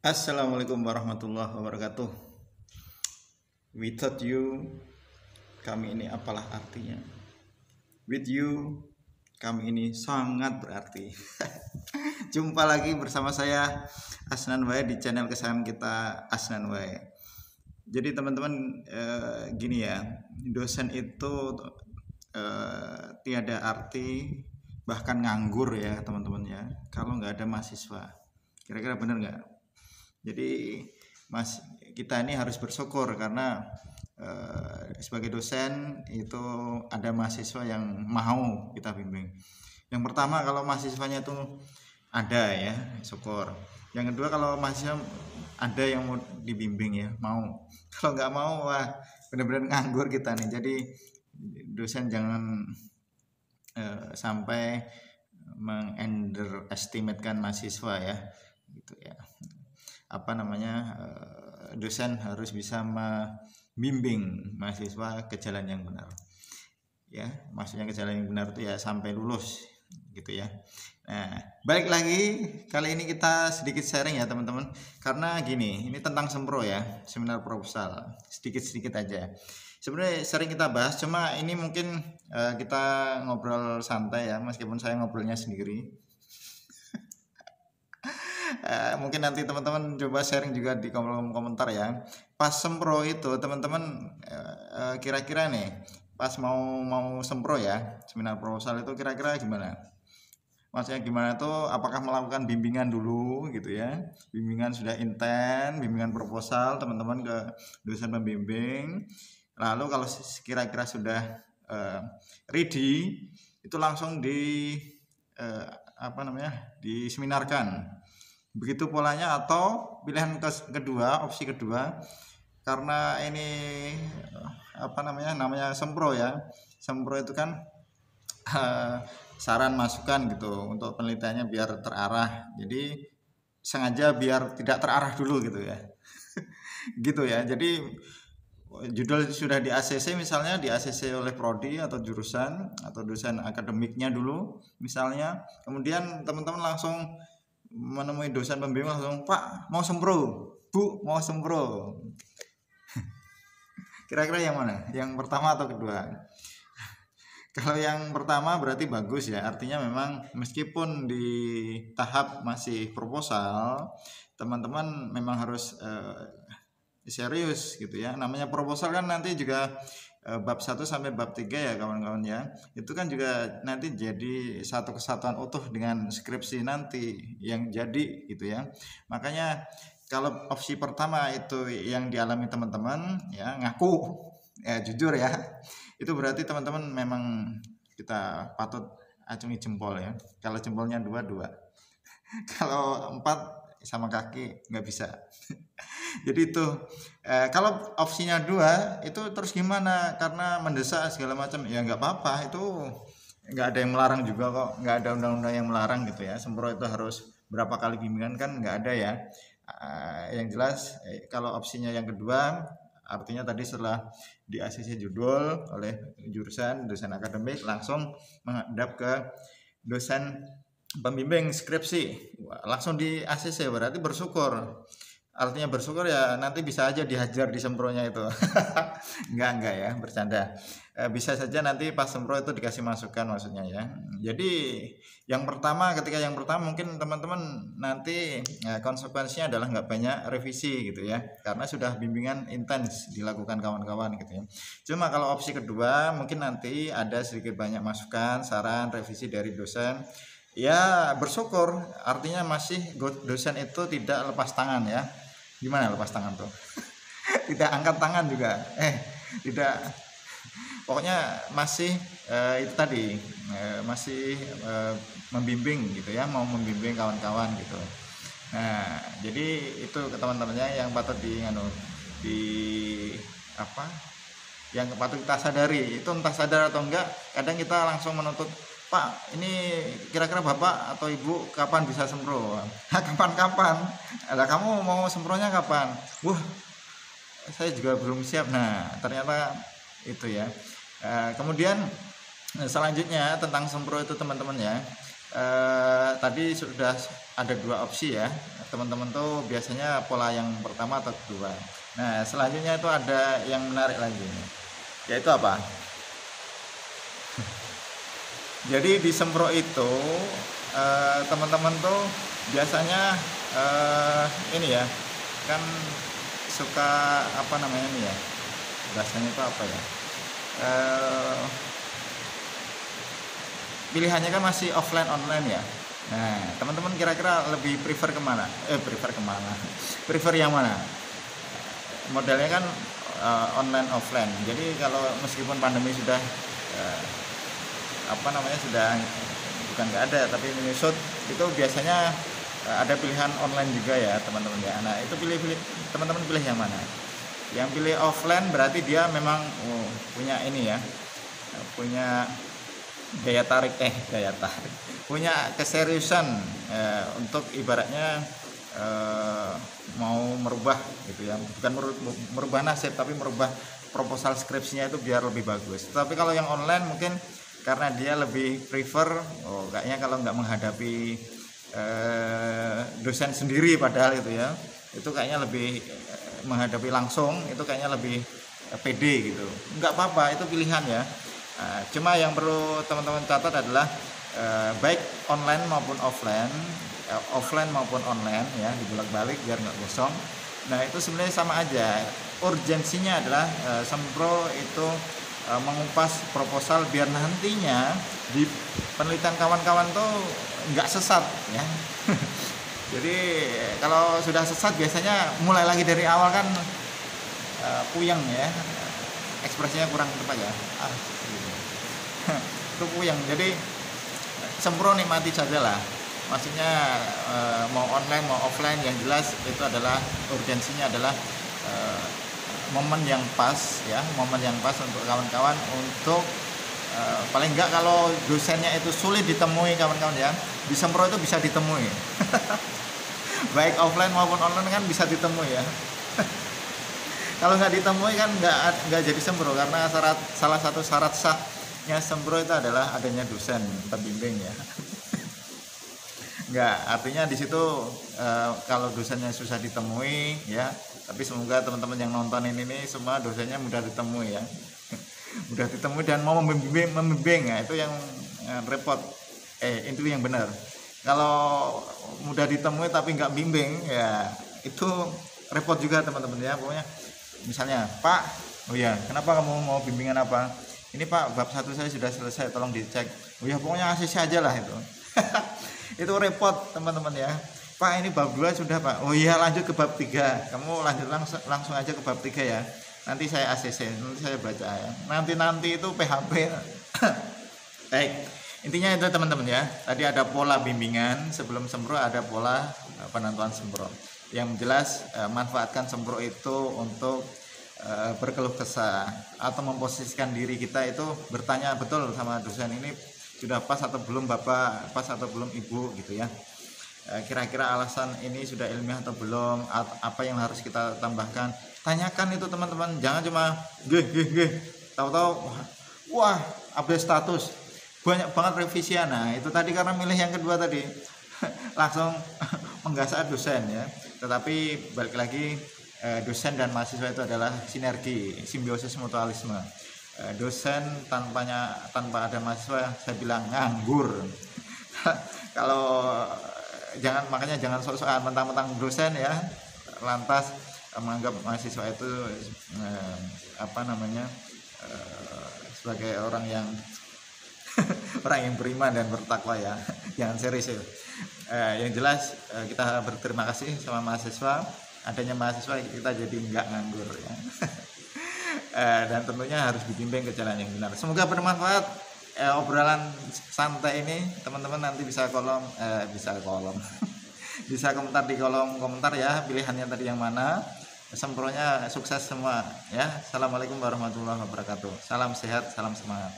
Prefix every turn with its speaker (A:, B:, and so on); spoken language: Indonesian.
A: Assalamualaikum warahmatullahi wabarakatuh. Without you, kami ini apalah artinya? With you, kami ini sangat berarti. Jumpa lagi bersama saya Asnan Wae di channel kesayangan kita Asnan Wae. Jadi teman-teman gini ya, dosen itu tiada arti bahkan nganggur ya teman-teman ya. Kalau nggak ada mahasiswa, kira-kira benar nggak? Jadi kita ini harus bersyukur karena sebagai dosen itu ada mahasiswa yang mau kita bimbing. Yang pertama kalau mahasiswanya itu ada ya, syukur. Yang kedua kalau mahasiswa ada yang mau dibimbing ya, mau. Kalau nggak mau, wah benar-benar nganggur kita nih. Jadi dosen jangan sampai mengunderestimatekan mahasiswa ya, gitu ya. Dosen harus bisa membimbing mahasiswa ke jalan yang benar ya, maksudnya ke jalan yang benar itu ya sampai lulus gitu ya. Nah, balik lagi kali ini kita sedikit sharing ya teman-teman, karena gini, ini tentang sempro ya, seminar proposal, sedikit aja sebenarnya sering kita bahas, cuma ini mungkin kita ngobrol santai ya, meskipun saya ngobrolnya sendiri. Mungkin nanti teman-teman coba sharing juga di kolom komentar ya. Pas sempro itu teman-teman kira-kira nih pas mau sempro ya, seminar proposal itu kira-kira gimana? Maksudnya gimana tuh, apakah melakukan bimbingan dulu gitu ya, bimbingan sudah intens, bimbingan proposal teman-teman ke dosen pembimbing, lalu kalau kira-kira sudah ready itu langsung diseminarkan, begitu polanya. Atau pilihan kedua, opsi kedua, karena ini namanya sempro ya, sempro itu kan saran masukan gitu untuk penelitiannya biar terarah, jadi sengaja biar tidak terarah dulu gitu ya. Gitu ya. Jadi judul sudah di ACC, misalnya di ACC oleh prodi atau jurusan atau dosen akademiknya dulu misalnya, kemudian teman-teman langsung menemui dosen pembimbing langsung, Pak mau sempro, Bu mau sempro. Kira-kira yang mana? Yang pertama atau kedua? Kalau yang pertama berarti bagus ya, artinya memang meskipun di tahap masih proposal, teman-teman memang harus serius gitu ya. Namanya proposal kan nanti juga bab 1 sampai bab 3 ya kawan-kawan ya. Itu kan juga nanti jadi satu kesatuan utuh dengan skripsi nanti yang jadi gitu ya. Makanya kalau opsi pertama itu yang dialami teman-teman ya, ngaku ya, jujur ya, itu berarti teman-teman memang kita patut acungi jempol ya. Kalau jempolnya dua, kalau 4 sama kaki nggak bisa. Jadi itu kalau opsinya 2 itu terus gimana, karena mendesak segala macam ya, nggak apa-apa, itu nggak ada yang melarang juga kok, nggak ada undang-undang yang melarang gitu ya. Sempro itu harus berapa kali bimbingan kan nggak ada ya. Yang jelas kalau opsinya yang kedua, artinya tadi setelah di ACC judul oleh jurusan dosen akademik, langsung menghadap ke dosen pembimbing skripsi, langsung di ACC, berarti bersyukur. Artinya bersyukur ya, nanti bisa aja dihajar di sempronya itu. enggak ya, bercanda. Bisa saja nanti pas sempro itu dikasih masukan maksudnya ya. Jadi ketika yang pertama mungkin teman-teman nanti konsekuensinya adalah nggak banyak revisi gitu ya, karena sudah bimbingan intens dilakukan kawan-kawan gitu ya. Cuma kalau opsi kedua mungkin nanti ada sedikit banyak masukan, saran, revisi dari dosen. Ya bersyukur, artinya masih dosen itu tidak lepas tangan ya. Gimana lepas tangan tuh? Tidak angkat tangan juga, tidak, pokoknya masih itu tadi, masih membimbing gitu ya, mau membimbing kawan-kawan gitu. Nah jadi itu teman-temannya yang patut yang patut kita sadari. Itu entah sadar atau enggak, kadang kita langsung menuntut, Pak ini kira-kira Bapak atau Ibu kapan bisa sempro? Kapan-kapan, ada kamu mau sempronya kapan? Wah saya juga belum siap. Nah ternyata itu ya. Kemudian selanjutnya tentang sempro itu teman-teman ya, tadi sudah ada 2 opsi ya, teman-teman tuh biasanya pola yang pertama atau kedua. Nah, selanjutnya itu ada yang menarik lagi, yaitu apa? Jadi di Sempro itu teman-teman tuh biasanya ini ya, kan suka apa namanya nih ya, bahasanya itu apa ya, pilihannya kan masih offline online ya. Nah, teman-teman kira-kira lebih prefer kemana? Prefer yang mana? Modelnya kan online offline. Jadi kalau meskipun pandemi sudah apa namanya, sudah bukan nggak ada tapi menyusut, itu biasanya ada pilihan online juga ya teman-teman ya. Nah, itu teman-teman pilih yang mana? Yang pilih offline berarti dia memang punya ini ya, punya daya tarik, punya keseriusan untuk ibaratnya mau merubah gitu ya, bukan merubah nasib tapi merubah proposal skripsinya itu biar lebih bagus. Tapi kalau yang online mungkin karena dia lebih prefer, kayaknya kalau nggak menghadapi dosen sendiri padahal itu ya, itu kayaknya lebih menghadapi langsung, itu kayaknya lebih pede gitu. Nggak apa-apa, itu pilihan ya. Cuma yang perlu teman-teman catat adalah baik online maupun offline maupun online ya, dibolak-balik biar nggak gosong. Nah, itu sebenarnya sama aja. Urgensinya adalah Sempro itu mengupas proposal biar nantinya di penelitian kawan-kawan tuh nggak sesat ya. Jadi kalau sudah sesat biasanya mulai lagi dari awal kan puyeng ya, ekspresinya kurang tepat ya, itu puyeng. Jadi Sempro nikmati saja lah, maksudnya mau online mau offline, yang jelas itu adalah urgensinya adalah momen yang pas ya, momen yang pas untuk kawan-kawan untuk paling enggak kalau dosennya itu sulit ditemui kawan-kawan ya, di Sempro itu bisa ditemui. Baik offline maupun online kan bisa ditemui ya. Kalau nggak ditemui kan nggak jadi Sempro, karena salah satu syarat sahnya Sempro itu adalah adanya dosen pembimbing ya. Nggak, artinya di situ kalau dosennya susah ditemui ya, tapi semoga teman-teman yang nonton ini semua dosennya mudah ditemui ya. Mudah ditemui dan mau membimbing ya, itu yang repot. Itu yang benar. Kalau mudah ditemui tapi nggak bimbing ya, itu repot juga teman-teman ya. Pokoknya misalnya, Pak, oh ya, kenapa kamu mau bimbingan apa? Ini Pak, bab 1 saya sudah selesai, tolong dicek. Oh ya, pokoknya ACC aja lah itu. Itu repot teman-teman ya. Pak, ini bab 2 sudah Pak. Oh iya, lanjut ke bab 3. Kamu lanjut langsung aja ke bab 3 ya. Nanti saya ACC, nanti saya baca ya. Nanti itu PHP. Baik, intinya itu teman-teman ya. Tadi ada pola bimbingan sebelum Sempro, ada pola penentuan Sempro. Yang jelas manfaatkan Sempro itu untuk berkeluh kesah atau memposisikan diri kita itu bertanya betul sama dosen, ini sudah pas atau belum Bapak, pas atau belum Ibu gitu ya. Kira-kira alasan ini sudah ilmiah atau belum, apa yang harus kita tambahkan. Tanyakan itu teman-teman, jangan cuma tahu-tahu wah update status banyak banget revisian. Nah, itu tadi karena milih yang kedua tadi langsung menggasak dosen ya. Tetapi balik lagi, dosen dan mahasiswa itu adalah sinergi, simbiosis mutualisme. Dosen tanpa ada mahasiswa, saya bilang nganggur. Kalau makanya jangan sok-sokan mentang-mentang dosen ya, lantas menganggap mahasiswa itu sebagai orang yang beriman dan bertakwa ya. Jangan serius ya. Yang jelas kita berterima kasih sama mahasiswa, adanya mahasiswa kita jadi nggak nganggur ya. Dan tentunya harus dibimbing ke jalan yang benar. Semoga bermanfaat obrolan santai ini teman-teman. Nanti bisa bisa komentar di kolom komentar ya, pilihannya tadi yang mana. Sempronya sukses semua ya. Assalamualaikum warahmatullahi wabarakatuh. Salam sehat, salam semangat.